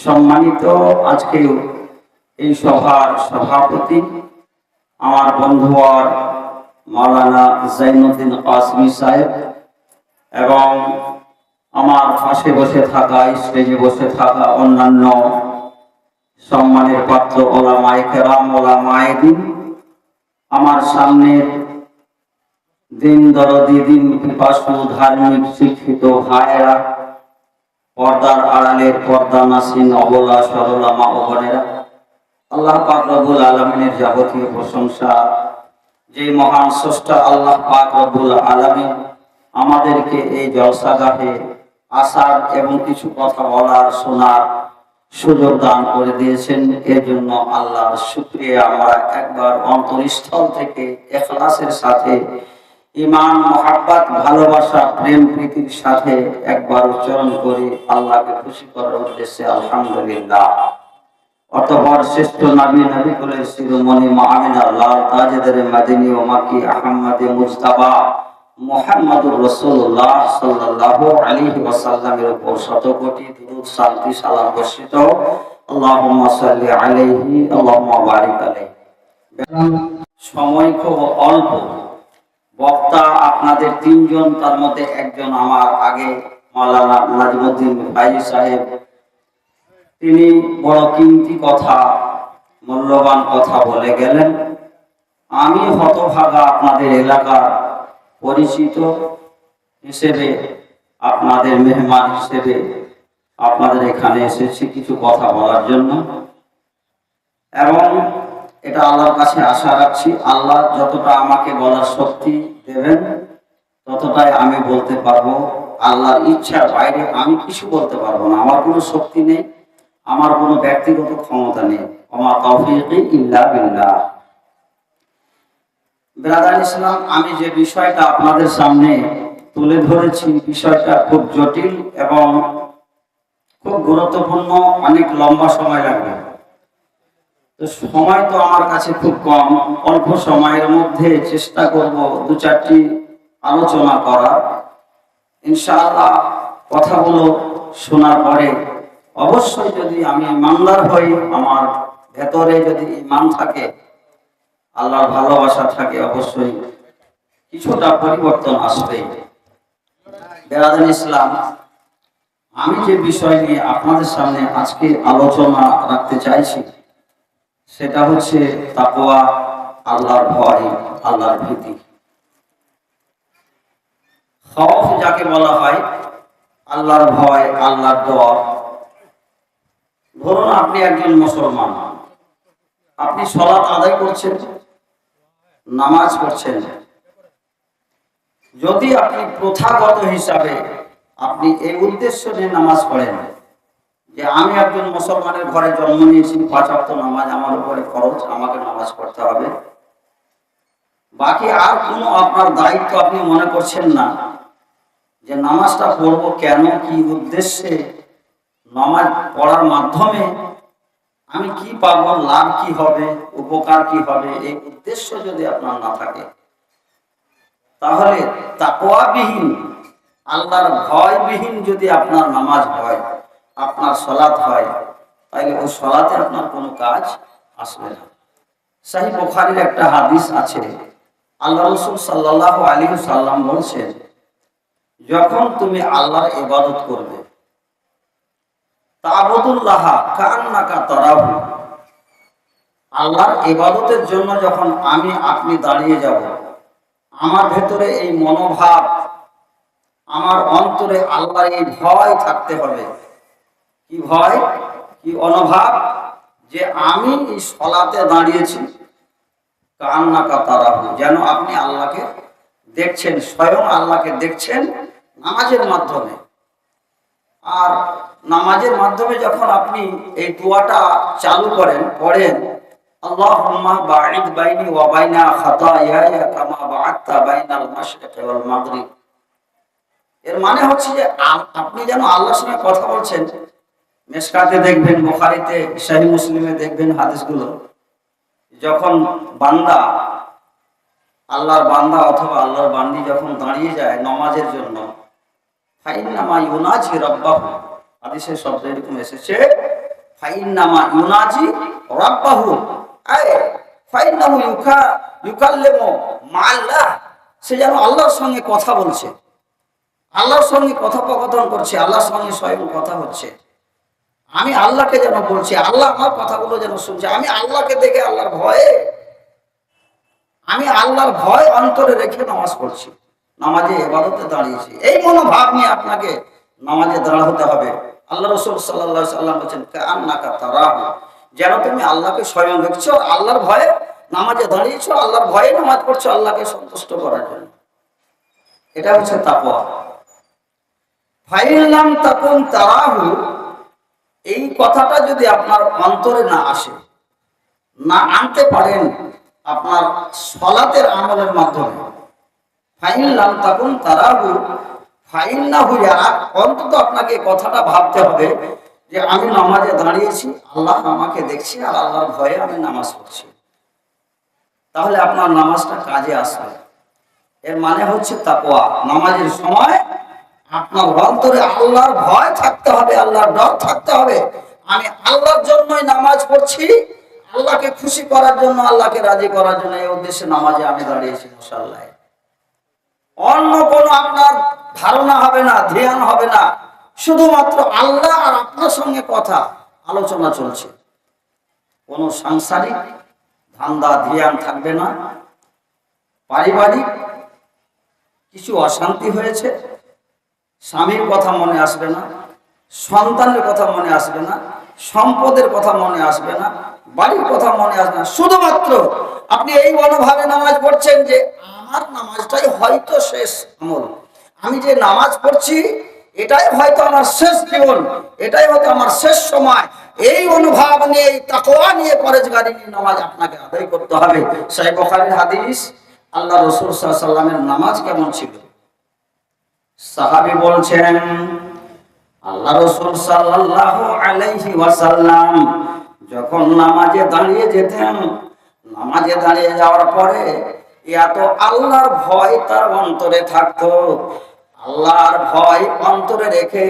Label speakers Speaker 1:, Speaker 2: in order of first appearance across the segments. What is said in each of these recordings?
Speaker 1: সম্মানিত আজকে এই সভার সভাপতি আমার বন্ধুবর মাওলানা জাইনুদ্দিন কাসমি সাহেব এবং আমার পাশে বসে থাকা স্টেজে বসে থাকা অন্যান্য সম্মানের পাত্র ওলামায়ে কেরাম ওলামায়ে দ্বীন, আমার সামনের দিন দরদি দিন পিপাসু ধার্মিক শিক্ষিত ভাইয়েরা, পর্দার আড়ালের পর্দা নাসিন অবলা সরলা মা ও বোনেরা, আল্লাহ পাক রব্বুল আলামিনের যাবতীয় প্রশংসা যে মহান স্রষ্টা আল্লাহ পাক রব্বুল আলামিন আমাদেরকে এই জলসাগাহে আসার এবং কিছু কথা বলার শোনার সুযোগ দান করে দিয়েছেন। এর জন্য আল্লাহর শুকরিয়া আমরা একবার অন্তরস্থল থেকে ইখলাসের সাথে ঈমান মুহাব্বত ভালোবাসা প্রেম প্রীতির সাথে একবার উচ্চারণ করি আল্লাহকে খুশি করার উদ্দেশ্যে আলহামদুলিল্লাহ। অতঃপর শ্রেষ্ঠ নবী কুলের শিরোমণি মুআমিনার লাল তাজেদার মদিনী ও মাক্কি আহমদে মুজতাবা মুহাম্মদুর রাসূলুল্লাহ সাল্লাল্লাহু আলাইহি ওয়াসাল্লামের উপর শত কোটি দুরূদ শান্তি সালাম বর্ষিত। আল্লাহুম্মা সাল্লি আলাইহি আল্লাহুম্মা বারিক আলাইহি। সময় খুব অল্প, বক্তা আপনাদের তিনজন, তার মধ্যে একজন আমার আগে মাওলানা নাজমুদ্দিন ভাই সাহেব, তিনি বড় কিমতি কথা মূল্যবান কথা বলে গেলেন। আমি হতভাগা আপনাদের এলাকার পরিচিত হিসেবে, আপনাদের মেহমান হিসেবে আপনাদের এখানে এসেছি কিছু কথা বলার জন্য, এবং এটা আল্লাহর কাছে আশা রাখছি আল্লাহ যতটা আমাকে বলার শক্তি দেবেন ততটাই আমি বলতে পারবো। আল্লাহর ইচ্ছার বাইরে আমি কিছু বলতে পারবো না। আমার কোনো শক্তি নেই, আমার কোনো ব্যক্তিগত ক্ষমতা নেই। ওমা তাওফীকি ইল্লা বিল্লাহ। ব্রাদার ইসলাম, আমি যে বিষয়টা আপনাদের সামনে তুলে ধরেছি বিষয়টা খুব জটিল এবং খুব গুরুত্বপূর্ণ, অনেক লম্বা সময় লাগবে। তো সময় তো আমার কাছে খুব কম, অল্প সময়ের মধ্যে চেষ্টা করব দু চারটি আলোচনা করার। ইনশাআল্লাহ কথাগুলো শোনার পরে অবশ্যই যদি আমি ইমানদার হই, আমার ভেতরে যদি ঈমান থাকে, আল্লাহর ভালোবাসা থাকে, অবশ্যই কিছুটা পরিবর্তন আসবে। বেরাদার ইসলাম, আমি যে বিষয় নিয়ে আপনাদের সামনে আজকে আলোচনা রাখতে চাইছি সেটা হচ্ছে তাকওয়া, আল্লাহর ভয়, আল্লাহর ভীতি। খৌফ যাকে বলা হয়, আল্লাহর ভয়, আল্লাহর ডর। ধরুন আপনি একজন মুসলমান, আপনি সালাত আদায় করছেন, নামাজ পড়ছেন। যদি আপনি প্রথাগত হিসাবে আপনি এই উদ্দেশ্য নিয়ে নামাজ পড়েন যে আমি একজন মুসলমানের ঘরে জন্ম নিয়েছি, 5 ওয়াক্ত নামাজ আমার উপরে ফরজ, আমাকে নামাজ পড়তে হবে, বাকি আর কোনো আপনার দায়িত্ব আপনি মনে করছেন না যে নামাজটা পড়বো কেন, কি উদ্দেশ্যে, নামাজ পড়ার মাধ্যমে আমি কি পাবো, লাভ কি হবে, উপকার কি হবে, এই উদ্দেশ্য যদি আপনার না থাকে, তাহলে তাকওয়াবিহীন, আল্লাহর ভয়বিহীন যদি আপনার নামাজ হয়, আপনার সালাত হয়, তাহলে ওই সালাতে আপনার কোনো কাজ আসবে না। সহিহ বুখারীর একটা হাদিস আছে, আল্লাহ রাসূল সাল্লাল্লাহু আলাইহি ওয়াসাল্লাম বলেছেন, যখন তুমি আল্লাহর ইবাদত করবে, তা'বুদুল্লাহ কান্নাকা তারাহু, আল্লাহর ইবাদতের জন্য যখন আমি আপনি দাঁড়িয়ে যাব, আমার ভেতরে এই মনোভাব, আমার অন্তরে আল্লাহর এই ভয় থাকতে হবে। কি ভয়, কি অনুভব, যে আমি এই সালাতে দাঁড়িয়েছি, কান্নাকা তারাহু, যেন আপনি আল্লাহকে দেখছেন, স্বয়ং আল্লাহকে দেখছেন নামাজের মাধ্যমে। আর নামাজের মাধ্যমে যখন আপনি এই দোয়াটা চালু করেন, পড়েন, আল্লাহুম্মা বাঈদ বাইনি ওয়া বাইনা খাতায়ায়া কামা বা'আদতা বাইনাল মাশরিকি ওয়াল মাগরিব, এর মানে হচ্ছে যে আপনি যেন আল্লাহর সঙ্গে কথা বলছেন। মিশকাতে দেখবেন, বুখারীতে, সহিহ মুসলিমে দেখবেন হাদিসগুলো, যখন বান্দা, আল্লাহর বান্দা অথবা আল্লাহর বান্দি যখন দাঁড়িয়ে যায় নামাজের জন্য, ফাইন্নামা ইউনাজি রাব্বাহু, হাদিসের শব্দ এরকম এসেছে ফাইন্নামা ইউনাজি রাব্বাহু ফাইন্নাহু ইউকাল্লিমু মা'আল্লাহ, সে যেন আল্লাহর সঙ্গে কথা বলছে, আল্লাহর সঙ্গে কথোপকথন করছে, আল্লাহর সঙ্গে স্বয়ং কথা হচ্ছে। আমি আল্লাহকে যেন বলছি, আল্লাহ আমার কথাগুলো যেন শুনছে। আমি আল্লাহকে দেখে আল্লাহর ভয়ে, আমি আল্লাহর ভয় অন্তরে রেখে নামাজ পড়ছি, নামাজে ইবাদতে দাঁড়িয়েছি। এই মনোভাব নিয়ে আপনাকে নামাজে দাঁড়াতে হবে। আল্লাহ রাসূল সাল্লাল্লাহু আলাইহি সাল্লাম বলেছেন, কাআন্নাকা তারাহু, যেন তুমি আল্লাহকে স্বয়ং দেখছো, আল্লাহর ভয়ে নামাজে দাঁড়িয়েছো, আল্লাহর ভয়ে নামাজ পড়ছো, আল্লাহকে সন্তুষ্ট করার জন্য। এটা হচ্ছে তাকওয়া। ফাইন লাম তাকুন তারাহু, এই কথাটা যদি আপনার অন্তরে না আসে, না আনতে পারেন আপনার সালাতের আমলের মাধ্যমে, ফাইন লাম তাকুন তারাহু ফাইন্নাহু ইয়ারাক, অন্তত আপনাকে কথাটা ভাবতে হবে যে আমি নামাজে দাঁড়িয়েছি, আল্লাহ আমাকে দেখছি, আর আল্লাহর ভয়ে আমি নামাজ পড়ছি। তাহলে আপনার নামাজটা কাজে আসবে। এর মানে হচ্ছে তাকওয়া। নামাজের সময় আপনার অন্তরে আল্লাহর ভয় থাকতে হবে, আল্লাহর ডর থাকতে হবে। আমি আল্লাহর জন্যই নামাজ পড়ছি, আল্লাহকে খুশি করার জন্য, আল্লাহকে রাজি করার জন্য, এই উদ্দেশ্যে নামাজে আমি দাঁড়িয়েছি মুসাল্লায়। অন্য কোনো আপনার ধারণা হবে না, ধ্যান হবে না, শুধুমাত্র আল্লাহ আর আপনার সঙ্গে কথা আলোচনা চলছে। কোনো সাংসারিক ধান্দা ধ্যান থাকবে না, পারিবারিক কিছু অশান্তি হয়েছে, স্বামীর কথা মনে আসবে না, সন্তানের কথা মনে আসবে না, সম্পদের কথা মনে আসবে না, বাড়ির কথা মনে আসবে না। শুধুমাত্র আপনি এই মনোভাবে নামাজ পড়ছেন যে আমার নামাজটাই হয়তো শেষ আমল, আমি যে নামাজ পড়ছি এটাই হয়তো আমার শেষ জীবন, এটাই হয়তো আমার শেষ সময়। এই অনুভব নিয়ে, এই তাকওয়া নিয়ে, পরেজগারি নিয়ে নামাজ আপনাকে আদায় করতে হবে। সহিহ বুখারীর হাদিস, আল্লাহ রাসূল সাল্লাল্লাহু আলাইহি ওয়াসাল্লামের নামাজ কেমন ছিল? সাহাবী বলছেন, আল্লাহ রাসূল সাল্লাল্লাহু আলাইহি ওয়াসাল্লাম যখন নামাজে দাঁড়িয়ে যেতেন, নামাজে দাঁড়িয়ে যাওয়ার পরে এত আল্লাহর ভয় তার অন্তরে থাকতো। আল্লাহর ভয় অন্তরে রেখে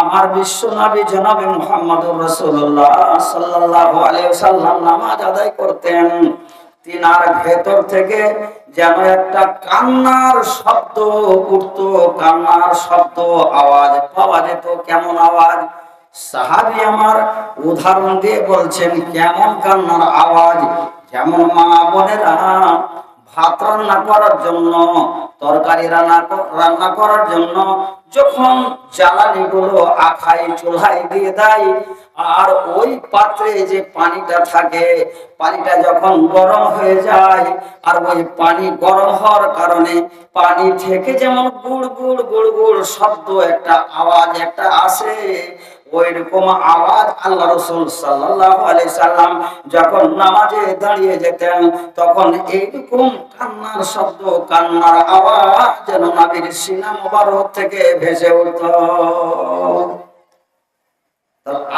Speaker 1: আমার বিশ্ব নবী জনাবে মুহাম্মদুর রাসূলুল্লাহ সাল্লাল্লাহু আলাইহি ওয়াসাল্লাম নামাজ আদায় করতেন। তিনার ভেতর থেকে যেন একটা কান্নার শব্দ উঠতো, কান্নার শব্দ, আওয়াজ পাওয়া যেত। কেমন আওয়াজ? সাহাবী আমার উদাহরণ দিয়ে বলছেন কেমন কান্নার আওয়াজ। যেমন মা বোনেরা ভাত রান্না করার জন্য, তরকারি রান্না করার জন্য যখন জ্বালানি গুলো আখাই চুলায় দিয়ে দেয়, আর ওই পাত্রে যে পানিটা থাকে, পানিটা যখন গরম হয়ে যায়, আর ওই পানি গরম হওয়ার কারণে পানি থেকে যেমন গুড় গুড় গুড় গুড় শব্দ, একটা আওয়াজ একটা আসে, ওই রকম আওয়াজ আল্লাহ রাসূল সাল্লাল্লাহু আলাইহি সাল্লাম যখন নামাজে দাঁড়িয়ে যেতেন, তখন এইরকম কান্নার শব্দ, কান্নার আওয়াজ যেন নবীর সিনা মোবারক থেকে ভেসে উঠত।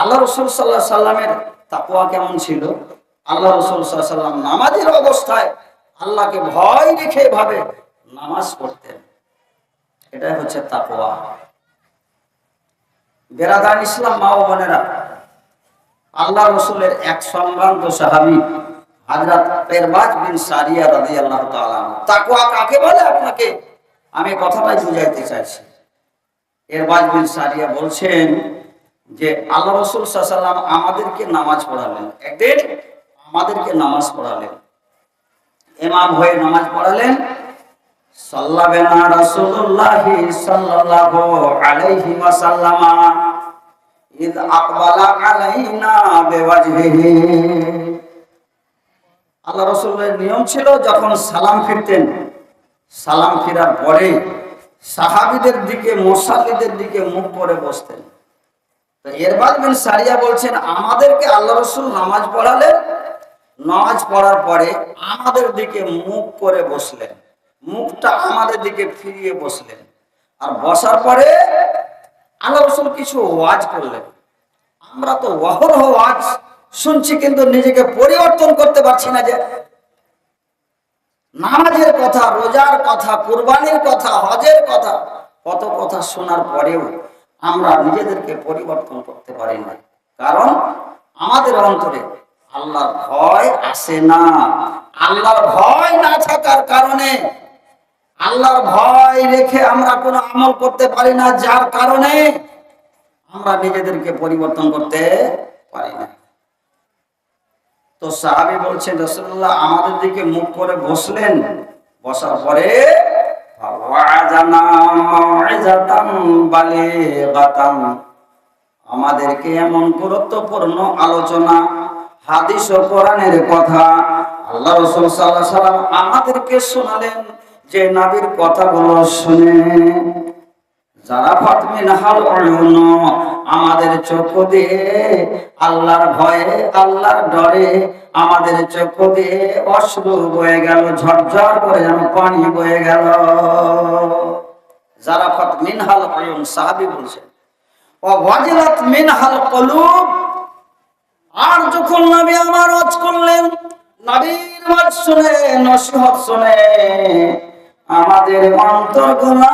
Speaker 1: আল্লাহ রাসূল সাল্লাল্লাহু আলাইহি সাল্লামের তাকওয়া কেমন ছিল? আল্লাহ রাসূল সাল্লাল্লাহু আলাইহি সাল্লাম নামাজের অবস্থায় আল্লাহকে ভয় রেখে ভাবে নামাজ পড়তেন। এটাই হচ্ছে তাকওয়া। বেরাদান ইসলাম, মা ও বোনেরা, আল্লাহ রাসূলের এক সম্ভ্রান্ত সাহাবী হযরত ইরবাদ বিন সারিয়া রাদিয়াল্লাহু তাআলা। তাকওয়া কাকে বলে আপনাকে আমি কথাটাই বুঝাইতে চাইছি। ইরবাদ বিন সারিয়া বলছেন যে আল্লাহ রাসূল সাল্লাল্লাহু আলাইহি ওয়াসাল্লাম আমাদেরকে নামাজ পড়ালেন। একদিন আমাদেরকে নামাজ পড়ালেন, ইমাম হয়ে নামাজ পড়ালেন। সাল্লাবেনা রাসূলুল্লাহি সাল্লাল্লাহু আলাইহি ওয়াসাল্লাম ইদ আকবালা আলাইনা বিওয়াজহিহি। আল্লাহ রাসূলের নিয়ম ছিল যখন সালাম ফিরতেন, সালাম ফিরার পরে সাহাবীদের দিকে, মুসাল্লিদের দিকে মুখ করে বসতেন। তো ইরবাদ বিন সারিয়া বলছেন আমাদেরকে আল্লাহ রাসূল নামাজ পড়ালেন, নামাজ পড়ার পরে আমাদের দিকে মুখ করে বসলেন, মুখটা আমাদের দিকে ফিরিয়ে বসলেন, আর বসার পরে আল্লাহ রাসূল কিছু ওয়াজ করলেন। আমরা তো অহরহ ওয়াজ শুনছি, কিন্তু নিজেকে পরিবর্তন করতে পারছি না। যে নামাজের কথা, রোজার কথা, কুরবানির কথা, হজের কথা, কত কথা শোনার পরেও আমরা নিজেদেরকে পরিবর্তন করতে পারি না। কারণ আমাদের অন্তরে আল্লাহর ভয় আসে না। আল্লাহর ভয় না থাকার কারণে, আল্লাহর ভয় রেখে আমরা কোনো আমল করতে পারি না, যার কারণে আমরা নিজেদেরকে পরিবর্তন করতে পারি না। তো সাহাবী বলছেন, রাসূলুল্লাহ আমাদের দিকে মুখ করে বসলেন, বসার পরে ওয়াজানা মাউইজাতান বালিগাতান, আমাদেরকে এমন গুরুত্বপূর্ণ আলোচনা, হাদিস ও কোরআনের কথা আল্লাহ রাসূল সাল্লাল্লাহু আলাইহি সাল্লাম আমাদেরকে শোনালেন, যে নবীর কথাগুলো শুনে জারাফাত মিনহাল উয়ুন, আমাদের চোখ দিয়ে আল্লাহর ভয়ে, আল্লাহর ডরে আমাদের চোখ দিয়ে অশ্রু বয়ে গেল, ঝরঝর করে যেন পানি বয়ে গেল। জারাফাত মিনহাল উয়ুন, সাহাবী বলছেন, ও ওয়াজিলাত মিনহাল কুলুব, আর যখন নবী আমার ওয়াজ করলেন, নবীর ওয়াজ শুনে, নসিহত শুনে আমাদের অন্তরগুলো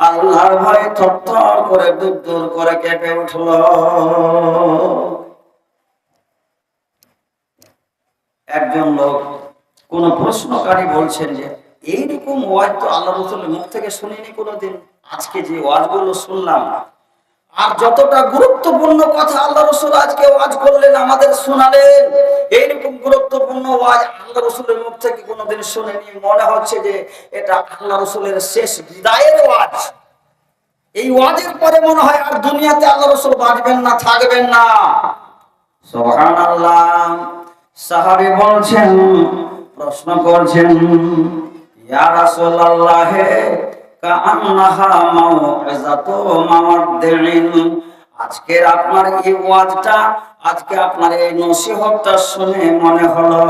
Speaker 1: আল্লাহর ভয়ে থরথর করে দুরদুর করে কেঁপে উঠল। একজন লোক, কোন প্রশ্নকারী বলছেন যে এইরকম ওয়াজ তো আল্লাহ রাসূলের মুখ থেকে শুনিনি কোনোদিন, আজকে যে ওয়াজগুলো শুনলাম, আর যতটা গুরুত্বপূর্ণ কথা আল্লাহ রাসূল আজকে ওয়াজ করলেন, আমাদের শোনালেন, এইরকম গুরুত্বপূর্ণ ওয়াজ আল্লাহ রাসূলের মুখ থেকে কোনোদিন শুনিনি। মনে হচ্ছে যে এটা আল্লাহ রাসূলের শেষ বিদায়ের ওয়াজ। এই ওয়াজের পরে মনে হয় আর দুনিয়াতে আল্লাহ রাসূল বাঁচবেন না, থাকবেন না। সুবহানাল্লাহ। সাহাবী বলছেন, প্রশ্ন করছেন, ইয়া রাসূলুল্লাহ কাআন্নাহা মাউইজাতু মুওয়াদ্দিন, আজকের আপনার এই ওয়াজটা, আজকে আপনার এই নসিহতটা শুনে মনে হলো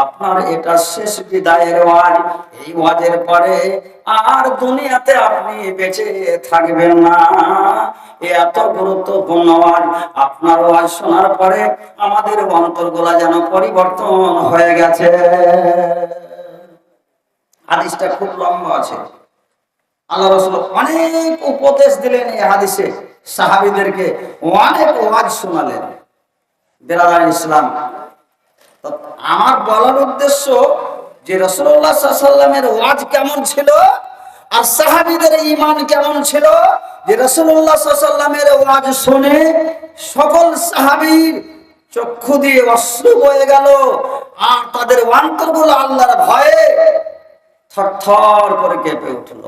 Speaker 1: আপনার এটা শেষ বিদায়ের ওয়াজ। এই ওয়াজের পরে আর দুনিয়াতে আপনি বেঁচে থাকবেন না। এত গুরুত্বপূর্ণ ওয়াজ, আপনার ওয়াজ শোনার পরে আমাদের অন্তরগুলা যেন পরিবর্তন হয়ে গেছে। হাদিসটা খুব লম্বা আছে, আল্লাহ রাসূল অনেক উপদেশ দিলেন এই হাদিসে, সাহাবীদেরকে অনেক ওয়াজ শোনালেন। বেরাদার ইসলাম, তো আমার বলার উদ্দেশ্য যে রাসূলুল্লাহ সাল্লাল্লাহু আলাইহি ওয়াসাল্লামের ওয়াজ কেমন ছিল আর সাহাবীদের ঈমান কেমন ছিল, যে রাসূলুল্লাহ সাল্লাল্লাহু আলাইহি ওয়াসাল্লামের ওয়াজ শুনে সকল সাহাবীর চক্ষু দিয়ে অশ্রু বয়ে গেল, আর তাদের অন্তরগুলো আল্লাহর ভয়ে থরথর করে কেঁপে উঠল।